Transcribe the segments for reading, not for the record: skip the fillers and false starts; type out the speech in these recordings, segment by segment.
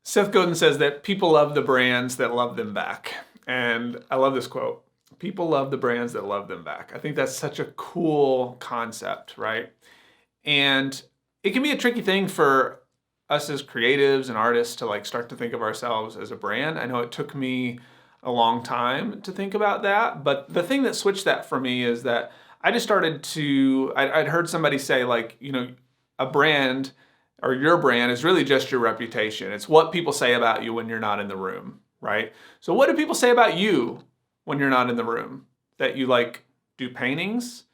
Seth Godin says that people love the brands that love them back. And I love this quote. People love the brands that love them back. I think that's such a cool concept, right? And it can be a tricky thing for us as creatives and artists to like start to think of ourselves as a brand. I know it took me a long time to think about that, but the thing that switched that for me is that I just started to, I'd heard somebody say like, a brand or your brand is really just your reputation. It's what people say about you when you're not in the room, right? So what do people say about you when you're not in the room? That you like do paintings?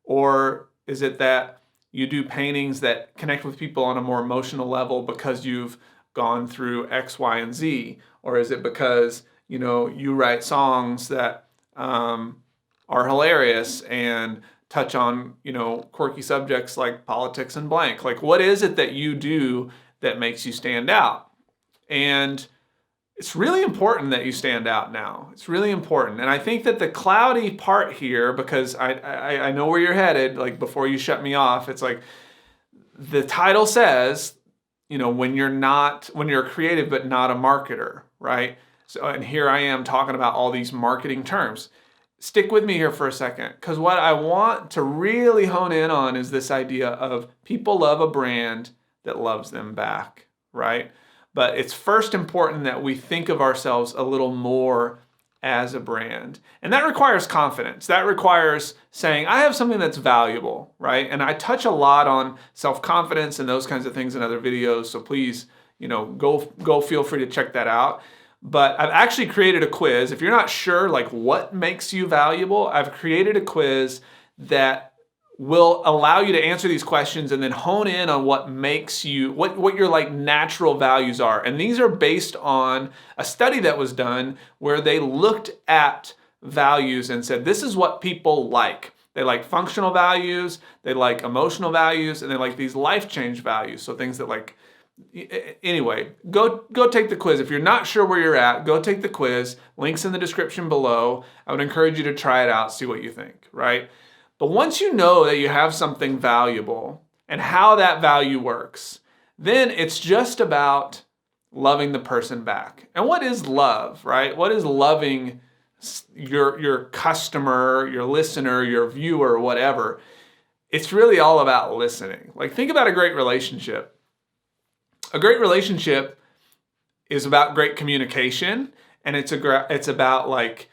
Or is it that you do paintings that connect with people on a more emotional level because you've gone through X, Y, and Z? Or is it because, you write songs that are hilarious and touch on, quirky subjects like politics and blank? Like, what is it that you do that makes you stand out? And it's really important that you stand out now. It's really important. And I think that the cloudy part here, because I know where you're headed, like before you shut me off, it's like the title says, when you're creative but not a marketer, right? So, and here I am talking about all these marketing terms. Stick with me here for a second, because what I want to really hone in on is this idea of people love a brand that loves them back, right? But it's first important that we think of ourselves a little more as a brand. And that requires confidence. That requires saying, I have something that's valuable, right? And I touch a lot on self-confidence and those kinds of things in other videos. So please, go feel free to check that out. But I've actually created a quiz. If you're not sure like what makes you valuable, I've created a quiz that will allow you to answer these questions and then hone in on what makes you, what your like natural values are. And these are based on a study that was done where they looked at values and said, this is what people like. They like functional values, they like emotional values, and they like these life change values. So things that like, anyway, go take the quiz. If you're not sure where you're at, go take the quiz. Links in the description below. I would encourage you to try it out, see what you think, right? But once you know that you have something valuable and how that value works, then it's just about loving the person back. And what is love, right? What is loving your customer, your listener, your viewer, whatever? It's really all about listening. Like, think about a great relationship. A great relationship is about great communication, and it's about like,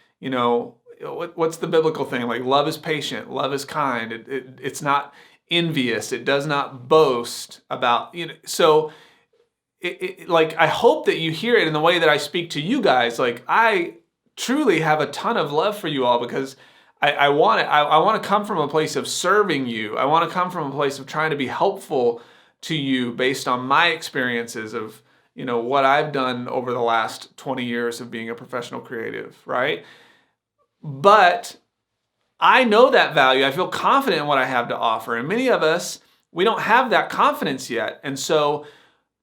what's the biblical thing? Like, love is patient, love is kind. It's not envious. It does not boast about, so like, I hope that you hear it in the way that I speak to you guys. Like, I truly have a ton of love for you all because I want to come from a place of serving you. I want to come from a place of trying to be helpful to you based on my experiences of, what I've done over the last 20 years of being a professional creative, right? But I know that value. I feel confident in what I have to offer. And many of us, we don't have that confidence yet. And so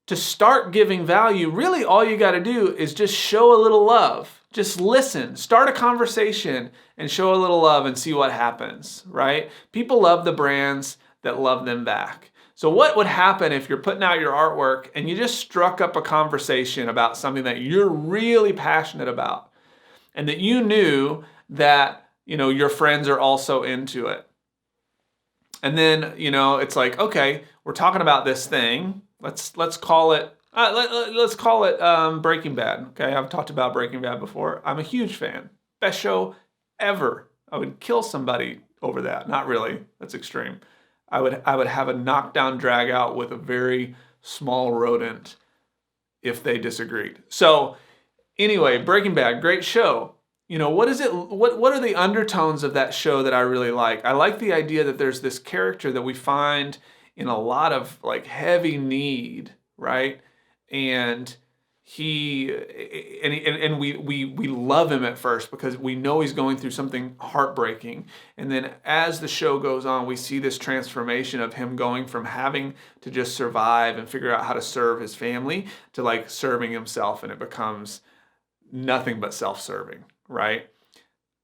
to start giving value, really all you got to do is just show a little love. Just listen, start a conversation and show a little love and see what happens, right? People love the brands that love them back. So what would happen if you're putting out your artwork and you just struck up a conversation about something that you're really passionate about and that you knew that, your friends are also into it? And then, it's like, okay, we're talking about this thing. Let's call it, Breaking Bad. Okay, I've talked about Breaking Bad before. I'm a huge fan. Best show ever. I would kill somebody over that. Not really. That's extreme. I would have a knockdown drag out with a very small rodent if they disagreed. So anyway, Breaking Bad, great show. What is it? What are the undertones of that show that I really like? I like the idea that there's this character that we find in a lot of like heavy need, right? And we love him at first because we know he's going through something heartbreaking. And then as the show goes on, we see this transformation of him going from having to just survive and figure out how to serve his family to like serving himself, and it becomes nothing but self-serving, right?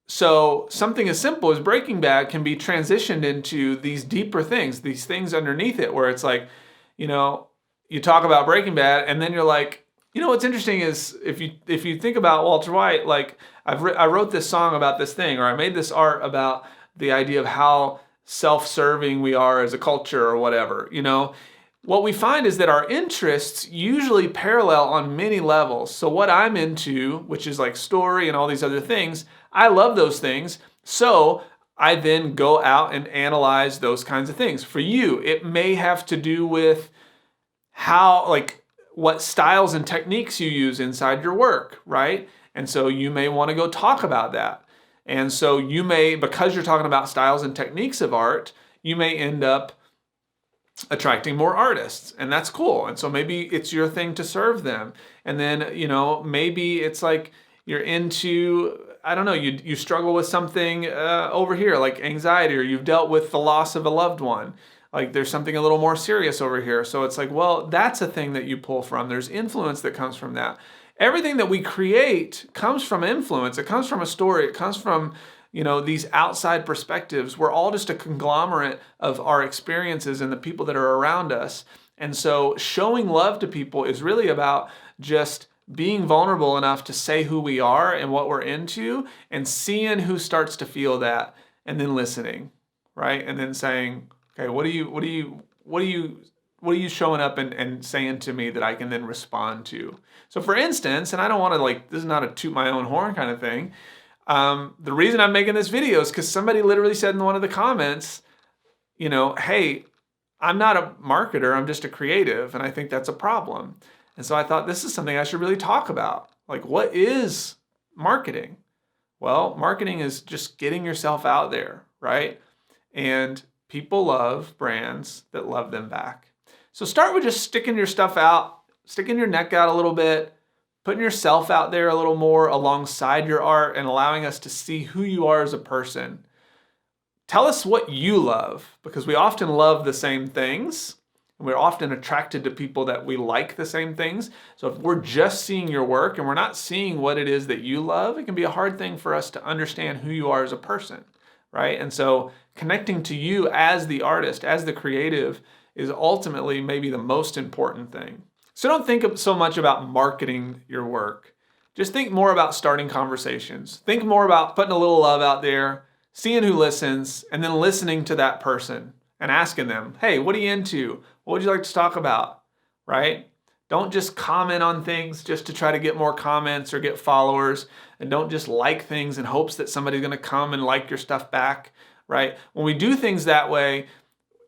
So something as simple as Breaking Bad can be transitioned into these deeper things, these things underneath it, where it's like, you talk about Breaking Bad and then you're like, You know what's interesting is if you think about Walter White, like I wrote this song about this thing, or I made this art about the idea of how self-serving we are as a culture or whatever. What we find is that our interests usually parallel on many levels. So what I'm into, which is like story and all these other things, I love those things. So I then go out and analyze those kinds of things. For you, it may have to do with how, like, what styles and techniques you use inside your work, right? And so you may want to go talk about that. And so you may, because you're talking about styles and techniques of art, you may end up attracting more artists, and that's cool. And so maybe it's your thing to serve them. And then, maybe it's like you're into, I don't know, you struggle with something over here, like anxiety, or you've dealt with the loss of a loved one. Like there's something a little more serious over here. So it's like, well, that's a thing that you pull from. There's influence that comes from that. Everything that we create comes from influence. It comes from a story. It comes from, these outside perspectives. We're all just a conglomerate of our experiences and the people that are around us. And so showing love to people is really about just being vulnerable enough to say who we are and what we're into, and seeing who starts to feel that, and then listening, right? And then saying, okay, what are you showing up and saying to me that I can then respond to? So for instance, and I don't want to, this is not a toot my own horn kind of thing. The reason I'm making this video is because somebody literally said in one of the comments, hey, I'm not a marketer, I'm just a creative, and I think that's a problem. And so I thought this is something I should really talk about. Like, what is marketing? Well, marketing is just getting yourself out there, right? And people love brands that love them back. So start with just sticking your stuff out, sticking your neck out a little bit, putting yourself out there a little more alongside your art, and allowing us to see who you are as a person. Tell us what you love, because we often love the same things. And we're often attracted to people that we like the same things. So if we're just seeing your work and we're not seeing what it is that you love, it can be a hard thing for us to understand who you are as a person, right? And so connecting to you as the artist, as the creative, is ultimately maybe the most important thing. So don't think so much about marketing your work. Just think more about starting conversations. Think more about putting a little love out there, seeing who listens, and then listening to that person and asking them, hey, what are you into? What would you like to talk about, right? Don't just comment on things just to try to get more comments or get followers, and don't just like things in hopes that somebody's going to come and like your stuff back, right? When we do things that way,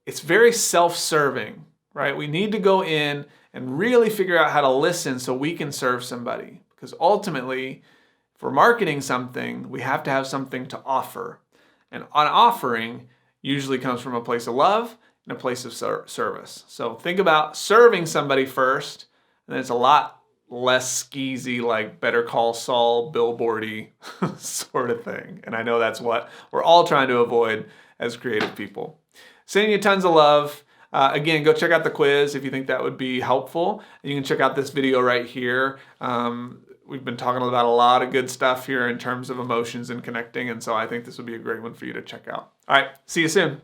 it's very self-serving, right? We need to go in and really figure out how to listen so we can serve somebody, because ultimately, if we're marketing something, we have to have something to offer. And an offering usually comes from a place of love and a place of service. So think about serving somebody first, and then it's a lot less skeezy, like Better Call Saul, billboardy sort of thing. And I know that's what we're all trying to avoid as creative people. Sending you tons of love. Again, go check out the quiz if you think that would be helpful. And you can check out this video right here. We've been talking about a lot of good stuff here in terms of emotions and connecting, and so I think this would be a great one for you to check out. All right, see you soon.